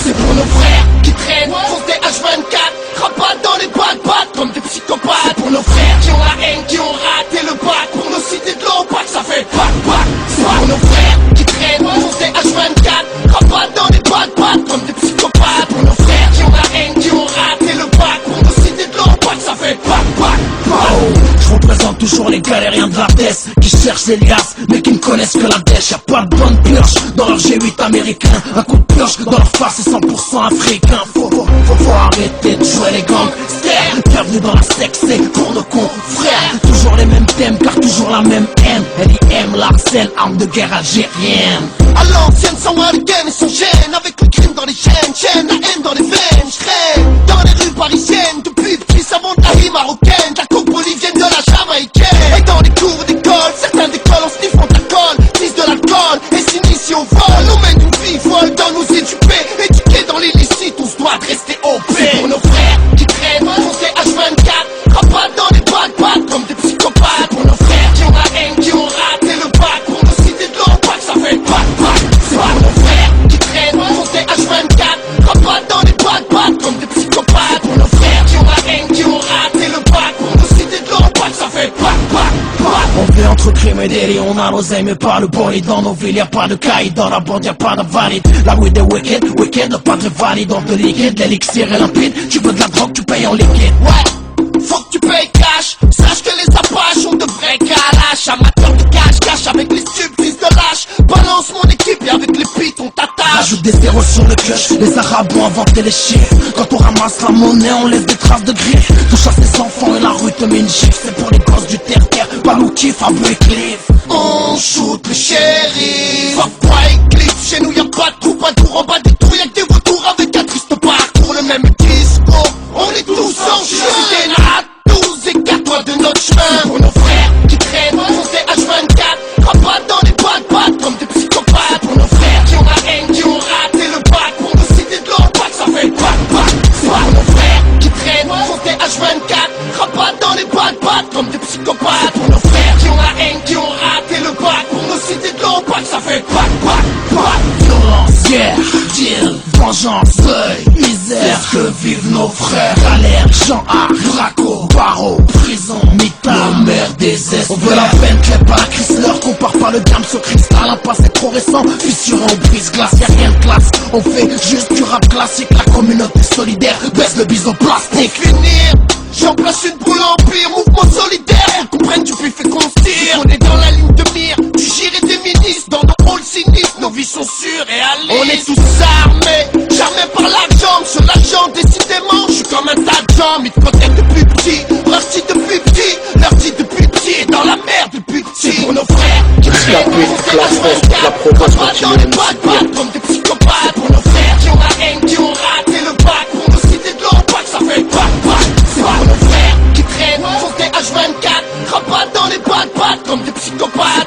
C'est pour nos frères qui traînent, font des H24, rabattent dans les battes comme des psychopathes. C'est pour nos frères qui ont la haine, qui ont raté le bac, pour nos cités de l'eau, ça fait bac. C'est pour nos frères qui traînent, font des H24, rabattent dans les battes comme des psychopathes. Pour nos frères qui ont la haine, qui ont raté le bac, pour nos cités de l'eau, ça fait bac. Je représente toujours les galériens de la TES qui cherchent les liasses mais qui ne connaissent que la dèche. Y'a pas de bonne pioche dans leur G8 américain, un coup de pioche dans leur face c'est 100% africain. Faut arrêter de jouer les gangsters. Bienvenue dans la secte, c'est pour nos confrères. Toujours les mêmes thèmes car toujours la même haine. LIM, l'arsène, arme de guerre algérienne. À l'ancienne, sans Warrigan et son gêne, avec le crime dans les chaînes, la haine dans les veines. J'traîne dans les rues parisiennes depuis petit savon de la rime marocaine, de la coupe bolivienne, de la jamaïcaine. Et dans les cours d'école, certains décollent en sniffant de la colle, disent de l'alcool et s'initient au vol. On mène une vie folle dans nos éduqués, éduqués dans l'illicite, on se doit de rester OP. C'est pour nos frères qui traînent, font des H24, rabattent dans les battes comme des psychopathes. C'est pour nos frères qui ont la haine, qui ont raté le bac, pour nos cités de l'eau, ça fait bac. C'est pour nos frères qui traînent, font des H24, rabattent dans les battes comme des psychopathes. Pour nos frères qui ont la haine, qui ont raté le bac, pour nos cités de l'eau, ça fait bac. On fait entre crime et délit, on a l'oseille mais pas le bolide. Dans nos villes y'a pas de caïd, dans la bande y'a pas de valide. La weed est wicked, pas de valide, dans de liquide, l'élixir est limpide. Tu veux de la drogue, tu payes en liquide. Ouais, faut que tu payes cash. Sache que les apaches ont de vrais calaches. Amateurs de cash avec les stupes, fils de lâche. Balance mon équipe et avec les pits on t'attache. Rajoute des zéros sur le cush, les arabes ont inventé les chiffres. Quand on ramasse la monnaie, on laisse des traces de griffes. Touche à ses enfants et la rue te met une gifle. C'est pour les gosses du terre-terre, pas l'outif, à bleu et cliff. On shoot les shérifs, Papa et Cliff. Chez nous y'a pas de trou, pas de tour en bas des trous. Y'a que des vautours avec un triste parcours. Le même discours, on est tous en chien. Tous écarte-toi de notre chemin. C'est pour nos frères qui traînent, font des H24, rabattent dans les battes comme des psychopathes. Pour nos frères qui ont la haine, qui ont raté le bac, pour nos cités de l'eau, ça fait bac. C'est pour nos frères qui traînent, font des H24, rabattent dans les battes comme des psychopathes. Pour nos frères qui ont la haine, qui ont raté le bac, pour nos cités de l'eau, ça fait bac. Violence, guerre, deal, vengeance, deuil, misère. Est-ce que vivent nos frères? Galère, Jean-Arc, Draco, Barreau, prison, Mita, mer des Est. On veut la Bentley, pas la Chrysler. Compare pas le gamme sur cristal, un passé trop récent. Fissuré, on brise glace, y'a rien de classe. On fait juste du rap classique, la communauté solidaire baisse le bison plastique. Pour finir, j'en place une boule empire, mouvement solidaire. Comprenne du buffet qu'on se tire. On est dans la ligne de mire, du gire et des ministres. Dans nos rôles sinistres, nos vies sont sûres et à on est tous armés, jamais par l'argent. Sur l'argent, décidément, je suis comme un tas de gens. Mis de côté depuis petit, parti depuis petit, leur dit depuis petit, et dans la merde depuis petit. C'est pour nos frères qui traînent, la province continue de nous comme des psychopathes. Pour nos frères qui ont la haine, qui ont raté le bac, pour nos cités de l'eau, ça fait bac. C'est pour nos frères qui traînent, font des H24, rabattent dans les battes comme des psychopathes.